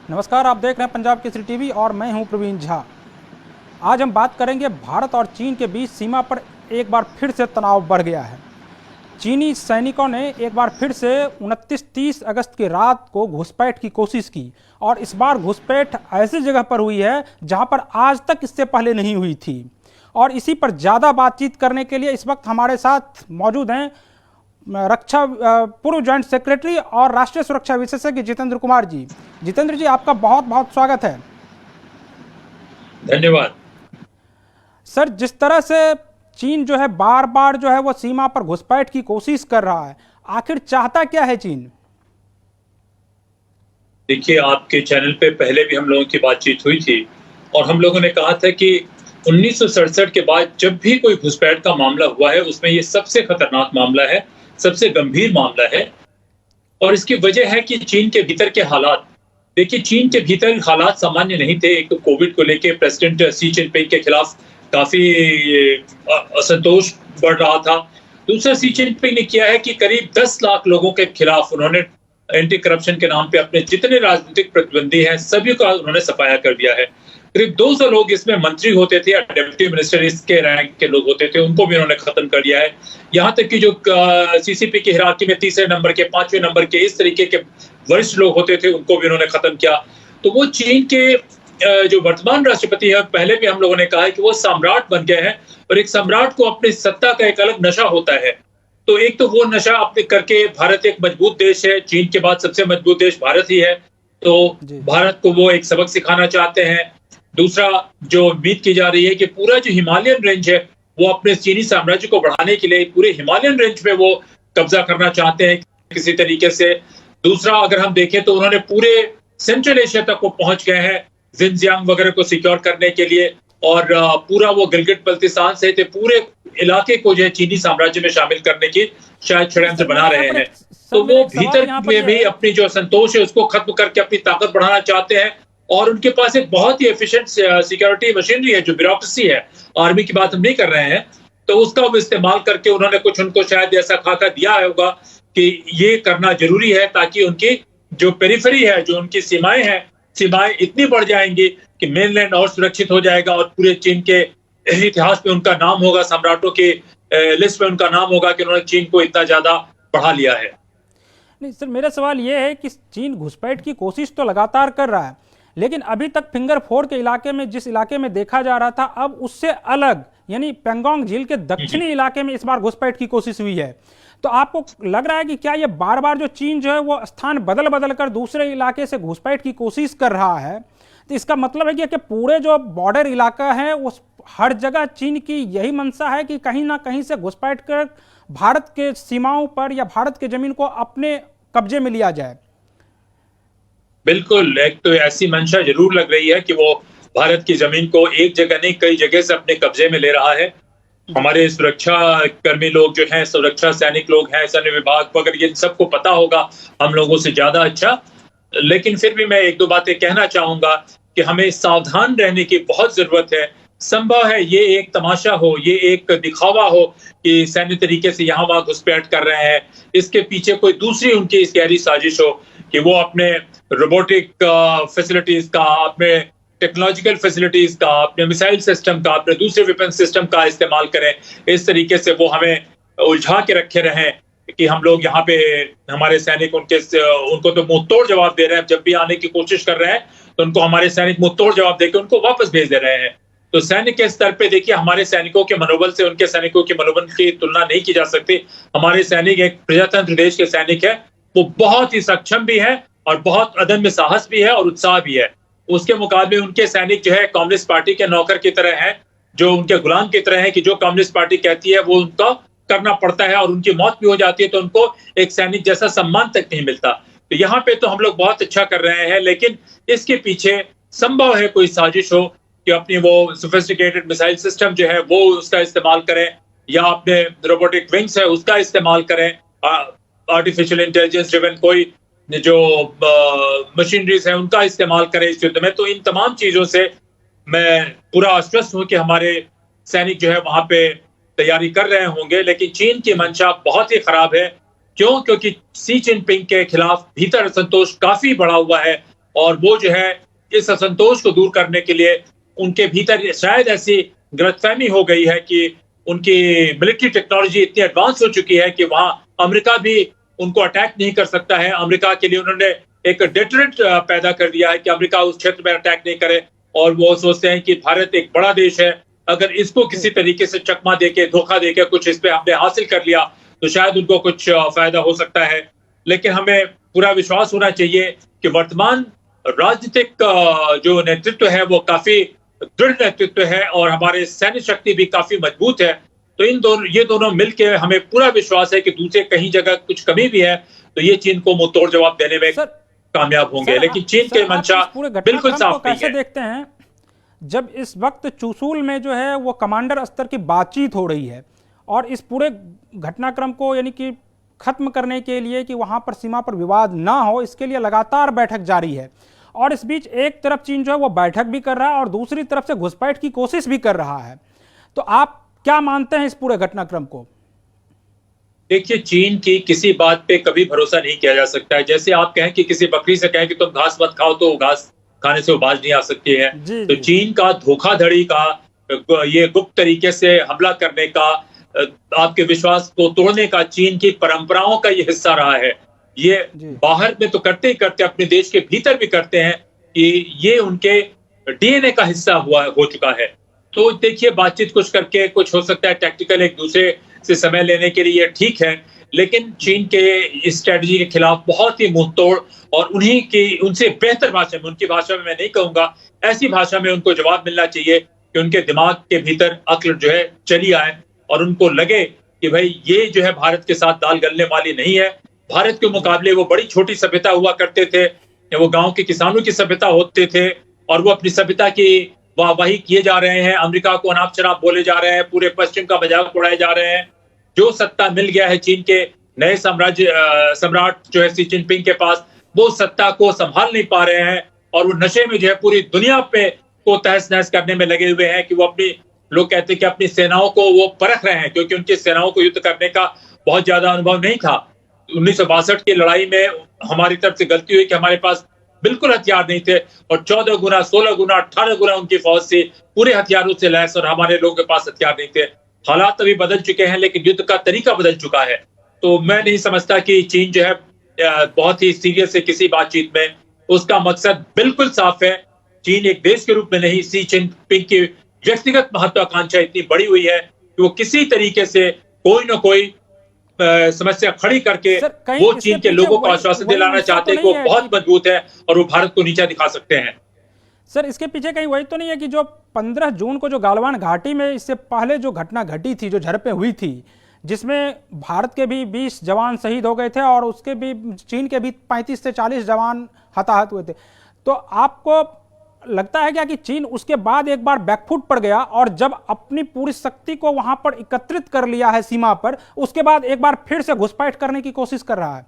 नमस्कार, आप देख रहे हैं पंजाब केसरी टीवी और मैं हूं प्रवीण झा। आज हम बात करेंगे भारत और चीन के बीच सीमा पर एक बार फिर से तनाव बढ़ गया है। चीनी सैनिकों ने एक बार फिर से 29-30 अगस्त की रात को घुसपैठ की कोशिश की और इस बार घुसपैठ ऐसी जगह पर हुई है जहां पर आज तक इससे पहले नहीं हुई थी। और इसी पर ज़्यादा बातचीत करने के लिए इस वक्त हमारे साथ मौजूद हैं रक्षा पूर्व जॉइंट सेक्रेटरी और राष्ट्रीय सुरक्षा विशेषज्ञ जितेंद्र कुमार जी। जितेंद्र जी, आपका बहुत बहुत स्वागत है। धन्यवाद सर, जिस तरह से चीन जो है बार बार जो है वो सीमा पर घुसपैठ की कोशिश कर रहा है, आखिर चाहता क्या है चीन? देखिए, आपके चैनल पे पहले भी हम लोगों की बातचीत हुई थी और हम लोगों ने कहा था कि 1967 के बाद जब भी कोई घुसपैठ का मामला हुआ है उसमें ये सबसे खतरनाक मामला है, सबसे गंभीर मामला है। और इसकी वजह है कि चीन के भीतर के हालात, देखिए चीन के भीतर हालात सामान्य नहीं थे। एक तो कोविड को लेके प्रेसिडेंट शी जिनपिंग के खिलाफ काफी असंतोष बढ़ रहा था। दूसरा, शी जिनपिंग ने किया है कि करीब 10 लाख लोगों के खिलाफ उन्होंने एंटी करप्शन के नाम पे अपने जितने राजनीतिक प्रतिद्वंदी हैं सभी का उन्होंने सफाया कर दिया है। करीब 200 लोग इसमें मंत्री होते थे या डिप्टी मिनिस्टर इसके रैंक के लोग होते थे, उनको भी उन्होंने खत्म कर दिया है। यहाँ तक कि जो सीसीपी की हिरार्की में तीसरे नंबर के, 5वें नंबर के इस तरीके के वरिष्ठ लोग होते थे, उनको भी उन्होंने खत्म किया। तो वो चीन के जो वर्तमान राष्ट्रपति है, पहले भी हम लोगों ने कहा है कि वो सम्राट बन गए हैं और एक सम्राट को अपनी सत्ता का एक अलग नशा होता है। तो एक तो वो नशा अपने करके, भारत एक मजबूत देश है, चीन के बाद सबसे मजबूत देश भारत ही है, तो भारत को वो एक सबक सिखाना चाहते हैं। दूसरा, जो उम्मीद की जा रही है कि पूरा जो हिमालयन रेंज है वो अपने चीनी साम्राज्य को बढ़ाने के लिए पूरे हिमालयन रेंज पे वो कब्जा करना चाहते हैं किसी तरीके से। दूसरा, अगर हम देखें तो उन्होंने पूरे सेंट्रल एशिया तक वो पहुंच गए हैं जिनजियांग वगैरह को सिक्योर करने के लिए, और पूरा वो गिलगिट बल्तिस्तान से पूरे इलाके को जो है चीनी साम्राज्य में शामिल करने की शायद षड्यंत्र बना रहे हैं। तो वो भीतर में भी अपनी जो संतोष है उसको खत्म करके अपनी ताकत बढ़ाना चाहते हैं। और उनके पास एक बहुत ही एफिशिएंट सिक्योरिटी मशीनरी है, जो ब्यूरोक्रेसी है, आर्मी की बात हम नहीं कर रहे हैं, तो उसका वो इस्तेमाल करके उन्होंने कुछ उनको शायद ऐसा खाका दिया होगा कि ये करना जरूरी है ताकि उनकी जो पेरिफेरी है, जो उनकी सीमाएं हैं, सीमाएं इतनी बढ़ जाएंगी कि मेनलैंड और सुरक्षित हो जाएगा और पूरे चीन के इतिहास में उनका नाम होगा, सम्राटों की लिस्ट में उनका नाम होगा कि उन्होंने चीन को इतना ज्यादा बढ़ा लिया है। नहीं सर, मेरा सवाल यह है कि चीन घुसपैठ की कोशिश तो लगातार कर रहा है, लेकिन अभी तक फिंगर फोर के इलाके में, जिस इलाके में देखा जा रहा था, अब उससे अलग यानी पेंगोंग झील के दक्षिणी इलाके में इस बार घुसपैठ की कोशिश हुई है। तो आपको लग रहा है कि क्या ये बार बार जो चीन जो है वो स्थान बदल बदल कर दूसरे इलाके से घुसपैठ की कोशिश कर रहा है? तो इसका मतलब है कि पूरे जो बॉर्डर इलाका है उस हर जगह चीन की यही मंशा है कि कहीं ना कहीं से घुसपैठ कर भारत के सीमाओं पर या भारत के जमीन को अपने कब्जे में लिया जाए? बिल्कुल, एक तो ऐसी मंशा जरूर लग रही है कि वो भारत की जमीन को एक जगह नहीं कई जगह से अपने कब्जे में ले रहा है। हमारे सुरक्षा कर्मी लोग जो हैं, सुरक्षा सैनिक लोग हैं, सैन्य विभाग वगैरह, ये सबको पता होगा हम लोगों से ज्यादा अच्छा। लेकिन फिर भी मैं एक दो बातें कहना चाहूंगा कि हमें सावधान रहने की बहुत जरूरत है। संभव है ये एक तमाशा हो, ये एक दिखावा हो कि सैन्य तरीके से यहाँ वहां घुसपैठ कर रहे हैं, इसके पीछे कोई दूसरी उनकी इस गहरी साजिश हो कि वो अपने रोबोटिक फैसिलिटीज का, अपने टेक्नोलॉजिकल फैसिलिटीज का, अपने मिसाइल सिस्टम का, अपने दूसरे वेपन सिस्टम का इस्तेमाल करें। इस तरीके से वो हमें उलझा के रखे रहें कि हम लोग यहाँ पे, हमारे सैनिक उनको तो मुंह तोड़ जवाब दे रहे हैं। जब भी आने की कोशिश कर रहे हैं तो उनको हमारे सैनिक मुंह तोड़ जवाब देकर उनको वापस भेज दे रहे हैं। तो सैन्य के स्तर पे देखिए, हमारे सैनिकों के मनोबल से उनके सैनिकों के मनोबल की तुलना नहीं की जा सकती। हमारे सैनिक एक प्रजातंत्र देश के सैनिक है, वो बहुत ही सक्षम भी है और बहुत अदम्य साहस भी है और उत्साह भी है। उसके मुकाबले उनके सैनिक जो है कम्युनिस्ट पार्टी के नौकर की तरह हैं, जो उनके गुलाम की तरह हैं कि जो कम्युनिस्ट पार्टी कहती है वो उनका करना पड़ता है, और उनकी मौत भी हो जाती है तो उनको एक सैनिक जैसा सम्मान तक नहीं मिलता। तो यहाँ पे तो हम लोग बहुत अच्छा कर रहे हैं, लेकिन इसके पीछे संभव है कोई साजिश हो कि अपनी वो सोफिस्टिकेटेड मिसाइल सिस्टम जो है वो उसका इस्तेमाल करें, या अपने रोबोटिक विंग्स है उसका इस्तेमाल करें, आर्टिफिशियल इंटेलिजेंस ड्रिवन कोई जो मशीनरीज है उनका इस्तेमाल करें इस युद्ध में। तो इन तमाम चीजों से मैं पूरा आश्वस्त हूं कि हमारे सैनिक जो है वहां पे तैयारी कर रहे होंगे। लेकिन चीन की मंशा बहुत ही खराब है। क्यों? क्योंकि शी जिनपिंग के खिलाफ भीतर असंतोष काफी बढ़ा हुआ है। और वो जो है इस असंतोष को दूर करने के लिए उनके भीतर शायद ऐसी गलतफहमी हो गई है कि उनकी मिलिट्री टेक्नोलॉजी इतनी एडवांस हो चुकी है कि वहां अमेरिका भी उनको अटैक नहीं कर सकता है। अमेरिका के लिए उन्होंने एक डेटरेंट पैदा कर दिया है कि अमेरिका उस क्षेत्र में अटैक नहीं करे, और वो सोचते हैं कि भारत एक बड़ा देश है, अगर इसको किसी तरीके से चकमा देके धोखा देके कुछ इस पे हमने हासिल कर लिया तो शायद उनको कुछ फायदा हो सकता है। लेकिन हमें पूरा विश्वास होना चाहिए कि वर्तमान राजनीतिक जो नेतृत्व है वो काफी दृढ़ नेतृत्व है और हमारे सैन्य शक्ति भी काफी मजबूत है। तो ये दोनों मिलके हमें पूरा विश्वास है कि दूसरे कहीं जगह कुछ कमी भी है तो ये चीन को मुंहतोड़ जवाब देने में कामयाब होंगे। लेकिन चीन के मंशा बिल्कुल साफ नहीं है। कैसे देखते हैं जब इस वक्त चुशूल में जो है वो कमांडर स्तर की बातचीत हो रही है और इस पूरे घटनाक्रम को यानी कि खत्म करने के लिए कि वहां पर सीमा पर विवाद ना हो, इसके लिए लगातार बैठक जारी है, और इस बीच एक तरफ चीन जो है वो बैठक भी कर रहा है और दूसरी तरफ से घुसपैठ की कोशिश भी कर रहा है। तो आप क्या मानते हैं इस पूरे घटनाक्रम को? देखिए, चीन की किसी बात पे कभी भरोसा नहीं किया जा सकता है। जैसे आप कहें कि किसी बकरी से कहें कि तुम घास मत खाओ तो घास खाने से वो बाज नहीं आ सकती है। तो चीन का धोखाधड़ी का, ये गुप्त तरीके से हमला करने का, आपके विश्वास को तोड़ने का चीन की परंपराओं का ये हिस्सा रहा है। ये बाहर में तो करते ही करते, अपने देश के भीतर भी करते हैं कि ये उनके डीएनए का हिस्सा हो चुका है। तो देखिए, बातचीत कुछ करके कुछ हो सकता है टैक्टिकल एक दूसरे से समय लेने के लिए ठीक है, लेकिन चीन के इस स्ट्रेटजी के खिलाफ बहुत ही मुंहतोड़ और उनसे बेहतर भाषा में, उनकी भाषा में मैं नहीं कहूंगा, ऐसी भाषा में उनको जवाब मिलना चाहिए कि उनके दिमाग के भीतर अक्ल जो है चली आए और उनको लगे कि भाई ये जो है भारत के साथ दाल गलने वाली नहीं है। भारत के मुकाबले वो बड़ी छोटी सभ्यता हुआ करते थे, वो गांव के किसानों की सभ्यता होते थे और वो अपनी सभ्यता की वाहवाही किए जा रहे हैं, अमेरिका को अनाप शनाप बोले जा रहे हैं, पूरे पश्चिम का मजाक उड़ाए जा रहे हैं। जो सत्ता मिल गया है चीन के नए सम्राट जो है शी जिनपिंग के पास, वो सत्ता को संभाल नहीं पा रहे हैं और वो नशे में जो है पूरी दुनिया पे को तहस नहस करने में लगे हुए हैं कि वो लोग कहते हैं कि अपनी सेनाओं को वो परख रहे हैं, क्योंकि उनकी सेनाओं को युद्ध करने का बहुत ज्यादा अनुभव नहीं था। 1962 की लड़ाई में हमारी तरफ से गलती हुई कि हमारे पास बिल्कुल हथियार नहीं थे और 14 गुना, 16 गुना, 18 गुना उनकी फौज से पूरे हथियारों से लैस, और हमारे लोगों के पास हथियार नहीं थे। हालात अभी बदल चुके हैं लेकिन युद्ध का तरीका बदल चुका है। तो मैं नहीं समझता कि चीन जो है बहुत ही सीरियस है किसी बातचीत में। उसका मकसद बिल्कुल साफ है। चीन एक देश के रूप में नहीं, शी जिनपिंग की व्यक्तिगत महत्वाकांक्षा इतनी बड़ी हुई है कि वो किसी तरीके से कोई ना कोई समस्या खड़ी करके वो चीन के लोगों को आश्वासन दिलाना चाहते हैं कि वो बहुत मजबूत है और वो भारत को नीचा दिखा सकते हैं। सर, इसके पीछे कहीं वही तो नहीं है कि जो 15 जून को जो गालवान घाटी में इससे पहले जो घटना घटी थी, जो झड़पें हुई थी, जिसमें भारत के भी 20 जवान शहीद हो गए थे और उसके भी चीन के भी 35 से 40 जवान हताहत हुए थे, तो आपको लगता है क्या कि चीन उसके बाद एक बार बैकफुट पर गया और जब अपनी पूरी शक्ति को वहां पर एकत्रित कर लिया है सीमा पर, उसके बाद एक बार फिर से घुसपैठ करने की कोशिश कर रहा है?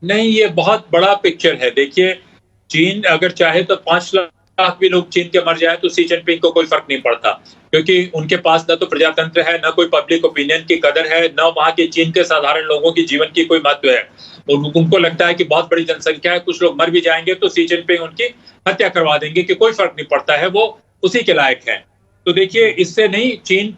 नहीं, ये बहुत बड़ा पिक्चर है। देखिए, चीन अगर चाहे तो 5 लाख भी लोग चीन के मर जाए तो शी जिनपिंग को कोई फर्क नहीं पड़ता, क्योंकि उनके पास न तो प्रजातंत्र है, न कोई पब्लिक ओपिनियन की कदर है, न वहां के चीन के साधारण लोगों की जीवन की कोई महत्व है। उनको लगता है कि बहुत बड़ी जनसंख्या है, कुछ लोग मर भी जाएंगे तो शी जिनपिंग उनकी हत्या करवा देंगे, कि कोई फर्क नहीं पड़ता है, वो उसी के लायक है। तो देखिए, इससे नहीं, चीन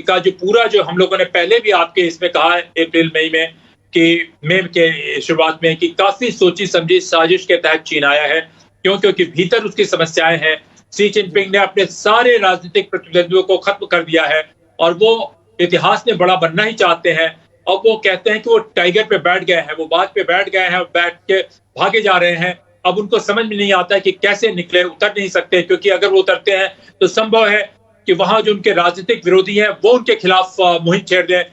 का जो पूरा, जो हम लोगों ने पहले भी आपके इसमें कहा अप्रैल मई में कि मई के शुरुआत में कि काफी सोची समझी साजिश के तहत चीन आया है, क्योंकि भीतर उसकी समस्याएं हैं। शी जिनपिंग ने अपने सारे राजनीतिक प्रतिद्वंदियों को खत्म कर दिया है और वो इतिहास में बड़ा बनना ही चाहते हैं। अब वो कहते हैं कि वो टाइगर पे बैठ गए हैं, वो बाघ पे बैठ गए हैं, बैठ के भागे जा रहे हैं। अब उनको समझ में नहीं आता है कि कैसे निकले, उतर नहीं सकते, क्योंकि अगर वो उतरते हैं तो संभव है कि वहां जो उनके राजनीतिक विरोधी हैं वो उनके खिलाफ मुहिम छेड़ दें,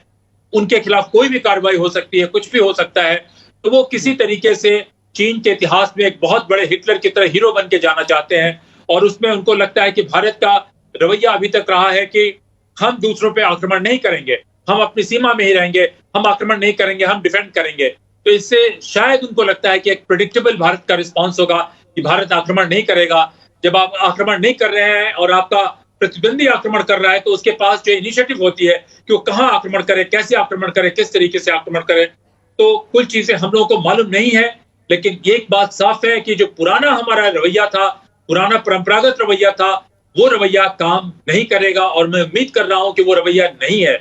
उनके खिलाफ कोई भी कार्रवाई हो सकती है, कुछ भी हो सकता है। तो वो किसी तरीके से चीन के इतिहास में एक बहुत बड़े हिटलर की तरह हीरो बन के जाना चाहते हैं, और उसमें उनको लगता है कि भारत का रवैया अभी तक रहा है कि हम दूसरों पे आक्रमण नहीं करेंगे, हम अपनी सीमा में ही रहेंगे, हम आक्रमण नहीं करेंगे, हम डिफेंड करेंगे। तो इससे शायद उनको लगता है कि एक प्रेडिक्टेबल भारत का रिस्पॉन्स होगा कि भारत आक्रमण नहीं करेगा। जब आप आक्रमण नहीं कर रहे हैं और आपका प्रतिद्वंदी आक्रमण कर रहा है तो उसके पास जो इनिशिएटिव होती है कि वो कहाँ आक्रमण करे, कैसे आक्रमण करे, किस तरीके से आक्रमण करे। तो कुछ चीजें हम लोगों को मालूम नहीं है, लेकिन एक बात साफ है कि जो पुराना हमारा रवैया था, पुराना परंपरागत रवैया था, वो रवैया काम नहीं करेगा और मैं उम्मीद कर रहा हूं कि वो रवैया नहीं है,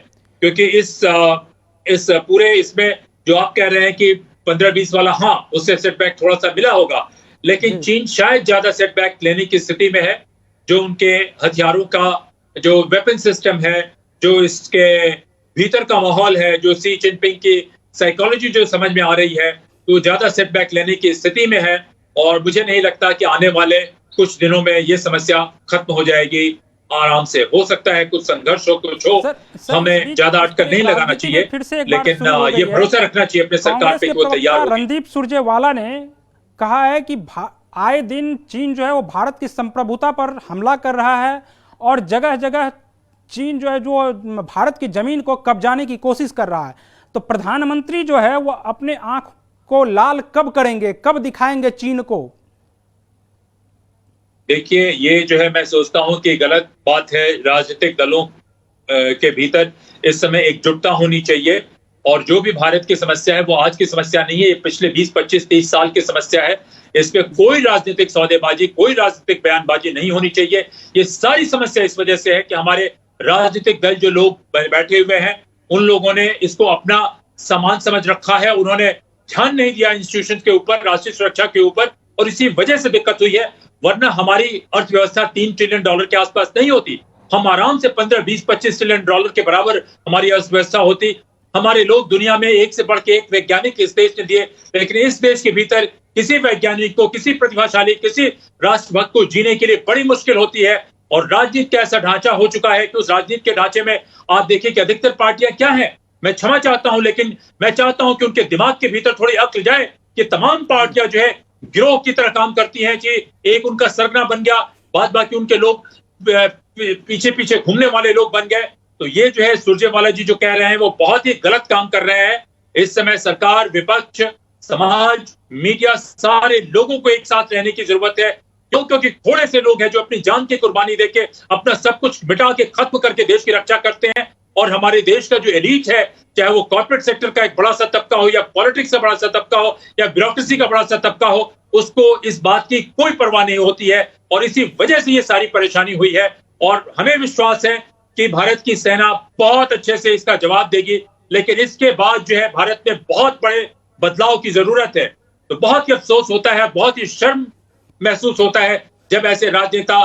क्योंकि इस पूरे इसमें जो आप कह रहे हैं कि 15-20 वाला, हाँ उससे सेटबैक थोड़ा सा मिला होगा, लेकिन जी चीन शायद ज्यादा सेटबैक लेने की स्थिति में है। जो उनके हथियारों का जो वेपन सिस्टम है, जो इसके भीतर का माहौल है, जो शी जिनपिंग की साइकोलॉजी जो समझ में आ रही है, तो ज्यादा सेटबैक लेने की स्थिति में है। और मुझे नहीं लगता कि आने वाले कुछ दिनों में ये समस्या खत्म हो जाएगी। आराम से हो सकता है कुछ संघर्ष हो, कुछ हो, सर हमें ज्यादा अटकल नहीं लगाना चाहिए, फिर से एक बार लेकिन शुरू हो गई ये है। भरोसा रखना चाहिए अपने सरकार कांग्रेस पे के कि वो तैयार प्रवक्ता होगी। रणदीप सुरजेवाला ने कहा है कि आए दिन चीन जो है वो भारत की संप्रभुता पर हमला कर रहा है और जगह जगह चीन जो है जो भारत की जमीन को कब्जाने की कोशिश कर रहा है। तो प्रधानमंत्री जो है वो अपने आंख को लाल कब करेंगे, कब दिखाएंगे चीन को? देखिए, ये जो है मैं सोचता हूं कि गलत बात है। राजनीतिक दलों के भीतर इस समय एकजुटता होनी चाहिए, और जो भी भारत की समस्या है वो आज की समस्या नहीं है, ये पिछले 20, 25, 30 साल की समस्या है। इस पे कोई राजनीतिक सौदेबाजी, कोई राजनीतिक बयानबाजी नहीं होनी चाहिए। ये सारी समस्या इस वजह से है कि हमारे राजनीतिक दल जो लोग बैठे हुए हैं, उन लोगों ने इसको अपना सामान समझ रखा है। उन्होंने ध्यान नहीं दिया इंस्टीट्यूशन के ऊपर, राष्ट्रीय सुरक्षा के ऊपर, और इसी वजह से दिक्कत हुई है। वरना हमारी अर्थव्यवस्था $3 ट्रिलियन के आसपास नहीं होती। हम आराम से 15, 20, $25 ट्रिलियन के बराबर हमारी अर्थव्यवस्था होती। हमारे लोग दुनिया में एक से बढ़ के एक वैज्ञानिक इस देश ने दिए, लेकिन इस देश के भीतर किसी वैज्ञानिक को, किसी प्रतिभाशाली, किसी राष्ट्रभक्त को जीने के लिए बड़ी मुश्किल होती है। और राजनीति का ऐसा ढांचा हो चुका है कि उस राजनीति के ढांचे में आप देखिए कि अधिकतर पार्टियां क्या है, मैं क्षमा चाहता हूं, लेकिन मैं चाहता हूं कि उनके दिमाग के भीतर थोड़ी अक्ल जाए कि तमाम पार्टियां जो है गिरोह की तरह काम करती हैं। कि एक उनका सरगना बन गया, बाद बाकी उनके लोग पीछे पीछे घूमने वाले लोग बन गए। तो ये जो है सुरजेवाला जी जो कह रहे हैं वो बहुत ही गलत काम कर रहे हैं। इस समय सरकार, विपक्ष, समाज, मीडिया, सारे लोगों को एक साथ रहने की जरूरत है। क्योंकि थोड़े से लोग हैं जो अपनी जान की कुर्बानी देके अपना सब कुछ मिटा के खत्म करके देश की रक्षा करते हैं। और हमारे देश का जो एलीट है, चाहे वो कॉर्पोरेट सेक्टर का एक बड़ा सा तबका हो, या पॉलिटिक्स का बड़ा सा तबका हो, या ब्यूरोक्रेसी का बड़ा सा तबका हो, उसको इस बात की कोई परवाह नहीं होती है। और इसी वजह से ये सारी परेशानी हुई है। और हमें विश्वास है कि भारत की सेना बहुत अच्छे से इसका जवाब देगी। लेकिन इसके बाद जो है भारत में बहुत बड़े बदलाव की जरूरत है। तो बहुत ही अफसोस होता है, बहुत ही शर्म महसूस होता है जब ऐसे राजनेता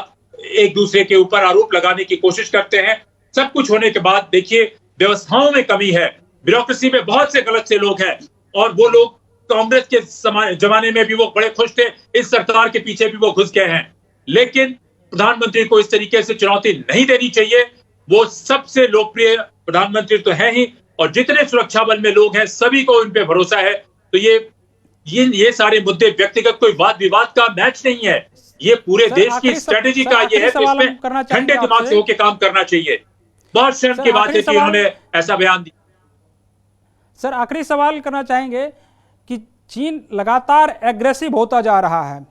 एक दूसरे के ऊपर आरोप लगाने की कोशिश करते हैं। सब कुछ होने के बाद देखिए, व्यवस्थाओं में कमी है, ब्यूरोक्रेसी में बहुत से गलत से लोग हैं, और वो लोग कांग्रेस के जमाने में भी वो बड़े खुश थे, इस सरकार के पीछे भी वो घुस गए हैं। लेकिन प्रधानमंत्री को इस तरीके से चुनौती नहीं देनी चाहिए। वो सबसे लोकप्रिय प्रधानमंत्री तो है ही, और जितने सुरक्षा बल में लोग हैं सभी को उन पे भरोसा है। तो ये सारे मुद्दे व्यक्तिगत कोई वाद विवाद का मैच नहीं है। ये पूरे देश की स्ट्रेटेजी का ये है कि इसमें ठंडे दिमाग से होकर काम करना चाहिए। बहुत शर्म की बात है कि उन्होंने ऐसा बयान दिया। सर, आखिरी सवाल करना चाहेंगे कि चीन लगातार एग्रेसिव होता जा रहा है,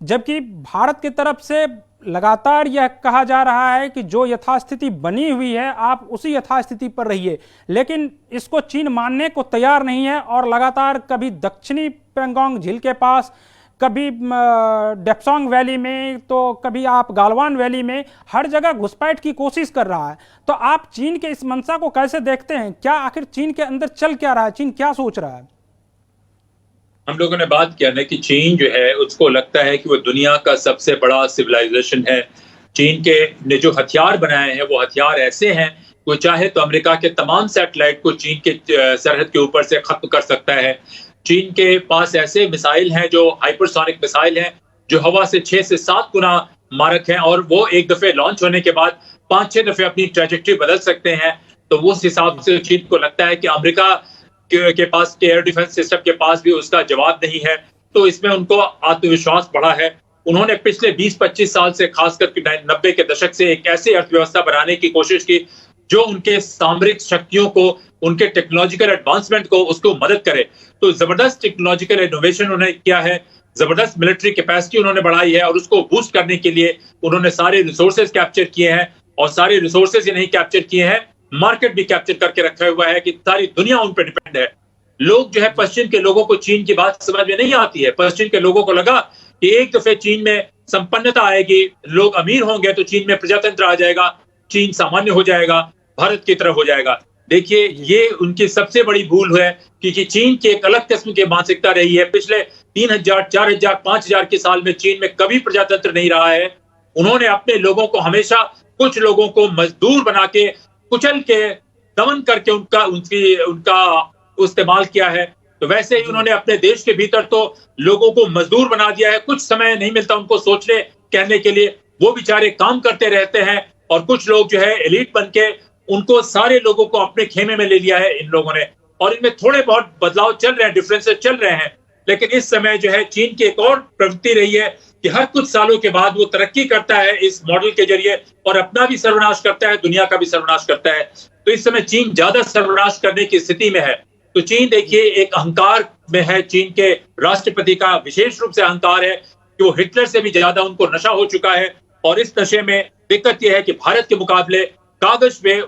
जबकि भारत की तरफ से लगातार यह कहा जा रहा है कि जो यथास्थिति बनी हुई है आप उसी यथास्थिति पर रहिए, लेकिन इसको चीन मानने को तैयार नहीं है। और लगातार कभी दक्षिणी पेंगोंग झील के पास, कभी डेप्सोंग वैली में, तो कभी आप गालवान वैली में, हर जगह घुसपैठ की कोशिश कर रहा है। तो आप चीन के इस मंशा को कैसे देखते हैं? क्या आखिर चीन के अंदर चल क्या रहा है? चीन क्या सोच रहा है? हम लोगों ने बात किया ना कि चीन जो है उसको लगता है कि वो दुनिया का सबसे बड़ा सिविलाइजेशन है। चीन के ने जो हथियार बनाए हैं वो हथियार ऐसे हैं, वो चाहे तो अमेरिका के तमाम सैटेलाइट को चीन के सरहद के ऊपर से खत्म कर सकता है। चीन के पास ऐसे मिसाइल हैं जो हाइपरसोनिक मिसाइल हैं, जो हवा से 6 से 7 गुना मारक हैं, और वो एक दफे लॉन्च होने के बाद 5-6 दफे अपनी ट्रैजेक्टरी बदल सकते हैं। तो उस हिसाब से चीन को लगता है कि अमेरिका के पास एयर डिफेंस सिस्टम के पास भी उसका जवाब नहीं है। तो इसमें उनको आत्मविश्वास बढ़ा है। उन्होंने पिछले 20-25 साल से, खासकर 90 के दशक से, एक ऐसी अर्थव्यवस्था बनाने की कोशिश की जो उनके सामरिक शक्तियों को, उनके टेक्नोलॉजिकल एडवांसमेंट को, उसको मदद करे। तो जबरदस्त टेक्नोलॉजिकल इनोवेशन उन्होंने किया है, जबरदस्त मिलिट्री कैपेसिटी उन्होंने बढ़ाई है, और उसको बूस्ट करने के लिए उन्होंने सारे रिसोर्सेज कैप्चर किए हैं। और सारे रिसोर्सेज ही नहीं कैप्चर किए हैं, मार्केट भी कैप्चर करके रखा हुआ है कि सारी दुनिया उन पर डिपेंड है। लोग जो है पश्चिम के लोगों को चीन की बात समझ में नहीं आती है। पश्चिम के लोगों को लगा कि एक दफे चीन में संपन्नता आएगी, लोग अमीर होंगे तो चीन में प्रजातंत्र आ जाएगा, चीन सामान्य हो जाएगा, भारत की तरह हो जाएगा। देखिए ये उनकी सबसे बड़ी भूल है, क्योंकि चीन की एक अलग किस्म की मानसिकता रही है। पिछले 3000, 4000, 5000 के साल में चीन में कभी प्रजातंत्र नहीं रहा है। उन्होंने अपने लोगों को हमेशा कुछ लोगों को मजदूर बना के, कुचल के, दमन करके उनका इस्तेमाल किया है। तो वैसे ही उन्होंने अपने देश के भीतर तो लोगों को मजदूर बना दिया है। कुछ समय नहीं मिलता उनको सोचने कहने के लिए, वो बेचारे काम करते रहते हैं। और कुछ लोग जो है एलीट बन के उनको सारे लोगों को अपने खेमे में ले लिया है इन लोगों ने। और इनमें थोड़े बहुत बदलाव चल रहे हैं, डिफरेंसेस चल रहे हैं। लेकिन इस समय जो है चीन की एक और प्रवृत्ति रही है कि हर कुछ सालों के बाद वो तरक्की करता है इस मॉडल के जरिए, और अपना भी सर्वनाश करता है, दुनिया का भी सर्वनाश करता है। तो इस समय चीन ज्यादा सर्वनाश करने की स्थिति में है। तो चीन देखिए एक अहंकार में है। चीन के राष्ट्रपति का विशेष रूप से अहंकार है कि वो हिटलर से भी ज्यादा उनको नशा हो चुका है। और इस नशे में दिक्कत यह है कि भारत के मुकाबले कागज में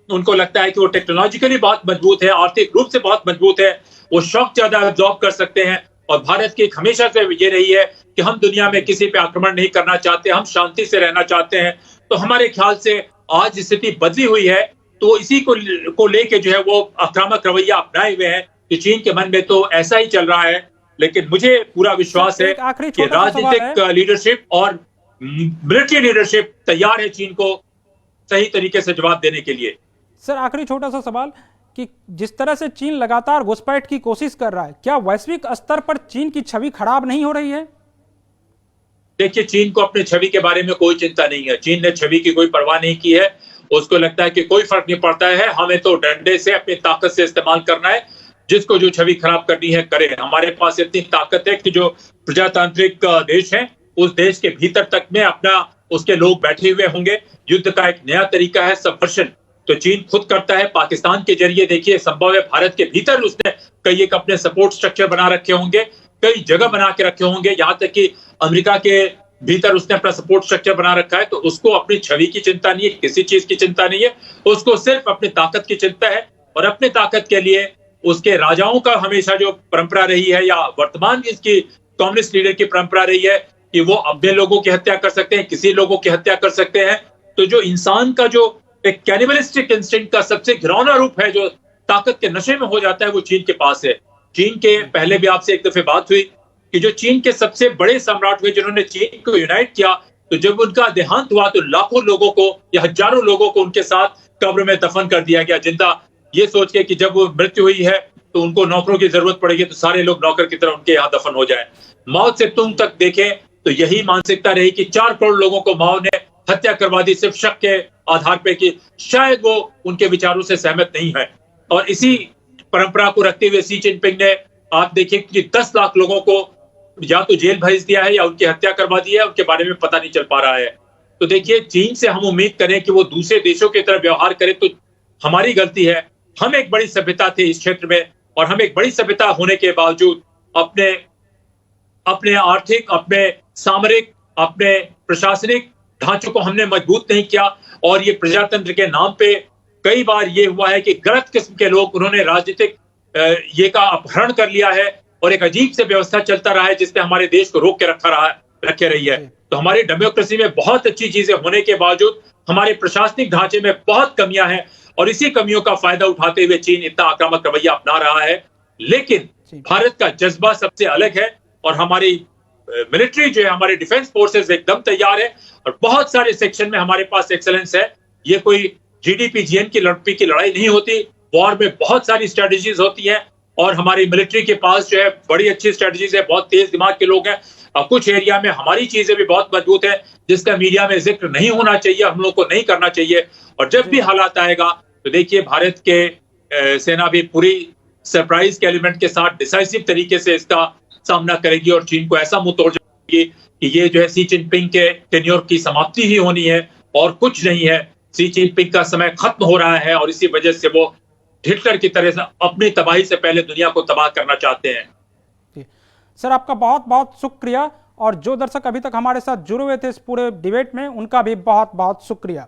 उनको लगता है कि वो टेक्नोलॉजिकली बहुत मजबूत है, आर्थिक रूप से बहुत मजबूत है, वो शॉक ज्यादा एब्जॉर्ब कर सकते हैं। और भारत की हमेशा से ये रही है कि हम दुनिया में किसी पे आक्रमण नहीं करना चाहते, हम शांति से रहना चाहते हैं। तो हमारे ख्याल से आज स्थिति बदली हुई है, तो इसी को लेके जो है वो आक्रामक रवैया अपनाए हुए हैं कि चीन के मन में तो ऐसा ही चल रहा है। लेकिन मुझे पूरा विश्वास है कि राजनीतिक लीडरशिप और मिलिट्री लीडरशिप तैयार है चीन को सही तरीके से जवाब देने के लिए। सर आखिरी छोटा सा सवाल कि जिस तरह से चीन लगातार घुसपैठ की कोशिश कर रहा है, क्या वैश्विक स्तर पर चीन की छवि खराब नहीं हो रही है? देखिए चीन को अपने छवि के बारे में कोई चिंता नहीं है। चीन ने छवि की कोई परवाह नहीं की है। उसको लगता है कि कोई फर्क नहीं पड़ता है, हमें तो डंडे से अपनी ताकत से इस्तेमाल करना है, जिसको जो छवि खराब करनी है करे। हमारे पास इतनी ताकत है कि जो प्रजातांत्रिक देश है उस देश के भीतर तक में अपना उसके लोग बैठे हुए होंगे। युद्ध का एक नया तरीका है सबवर्शन, तो चीन खुद करता है। पाकिस्तान के जरिए देखिए संभव है भारत के भीतर उसने कई एक अपने सपोर्ट स्ट्रक्चर बना रखे होंगे, कई जगह बना के रखे होंगे, यहाँ तक कि अमेरिका के भीतर उसने अपना सपोर्ट स्ट्रक्चर बना रखा है। तो उसको अपनी छवि की चिंता नहीं है, किसी चीज की चिंता नहीं है, उसको सिर्फ अपनी ताकत की चिंता है। और अपने ताकत के लिए उसके राजाओं का हमेशा जो परंपरा रही है, या वर्तमान इसकी कम्युनिस्ट लीडर की परंपरा रही है कि वो अपने लोगों की हत्या कर सकते हैं, किसी लोगों की हत्या कर सकते हैं। तो जो इंसान का जो एक कैनिबलिस्टिक इंस्टिंक्ट का सबसे घिनौना रूप है, जो ताकत के नशे में हो जाता है, वो चीन के पास है। चीन के पहले भी आपसे एक दफे बात हुई कि जो चीन के सबसे बड़े सम्राट हुए जिन्होंने चीन को यूनाइट किया, तो जब उनका देहांत हुआ तो लाखों लोगों को या हजारों लोगों को उनके साथ कब्र में दफन कर दिया गया जिंदा, ये सोच के कि जब वो मृत्यु हुई है तो उनको नौकरों की जरूरत पड़ेगी, तो सारे लोग नौकर की तरह उनके यहाँ दफन हो जाए। माओ से तुम तक देखें तो यही मानसिकता रही कि 4 करोड़ लोगों को माओ ने हत्या करवा दी सिर्फ शक के आधार पे कि शायद वो उनके विचारों से सहमत नहीं है। और इसी परंपरा को रखते हुए शी जिनपिंग ने आप देखिए कि 10 लाख लोगों को या तो जेल भेज दिया है या उनकी हत्या करवा दी है, उनके बारे में पता नहीं चल पा रहा है। तो देखिए चीन से हम उम्मीद करें कि वो दूसरे देशों की तरह व्यवहार करे तो हमारी गलती है। हम एक बड़ी सभ्यता थे इस क्षेत्र में, और हम एक बड़ी सभ्यता होने के बावजूद अपने आर्थिक, अपने सामरिक, अपने प्रशासनिक ढांचों को हमने मजबूत नहीं किया। और ये प्रजातंत्र के नाम पे कई बार ये हुआ है कि गलत किस्म के लोग उन्होंने राजनीतिक ये का अपहरण कर लिया है, और एक अजीब से व्यवस्था चलता रहा है जिसने हमारे देश को रोक के रखे रही है। तो हमारी डेमोक्रेसी में बहुत अच्छी चीजें होने के बावजूद हमारे प्रशासनिक ढांचे में बहुत कमियां हैं, और इसी कमियों का फायदा उठाते हुए चीन इतना आक्रामक रवैया अपना रहा है। लेकिन भारत का जज्बा सबसे अलग है, और हमारी मिलिट्री जो है, हमारे डिफेंस फोर्सेस एकदम तैयार है, और बहुत सारे सेक्शन में हमारे पास एक्सेलेंस है। ये कोई जीडीपी जीएन की लड़ाई नहीं होती, वॉर में बहुत सारी स्ट्रेटेजीज होती हैं, और हमारी मिलिट्री के पास जो है बड़ी अच्छी स्ट्रेटेजीज है, बहुत तेज दिमाग के लोग हैं। और कुछ एरिया में हमारी चीजें भी बहुत मजबूत है जिसका मीडिया में जिक्र नहीं होना चाहिए, हम लोग को नहीं करना चाहिए। और जब भी हालात आएगा तो देखिए भारत के सेना भी पूरी सरप्राइज के एलिमेंट के साथ डिसाइसिव तरीके से इसका सामना करेगी, और चीन को ऐसा मुंह तोड़ जाएगी कि ये जो है शी जिनपिंग के टेन्योर की समाप्ति ही होनी है और कुछ नहीं है। शी जिनपिंग का समय खत्म हो रहा है, और इसी वजह से वो हिटलर की तरह से अपनी तबाही से पहले दुनिया को तबाह करना चाहते हैं। सर आपका बहुत बहुत शुक्रिया, और जो दर्शक अभी तक हमारे साथ जुड़े हुए थे इस पूरे डिबेट में, उनका भी बहुत बहुत शुक्रिया।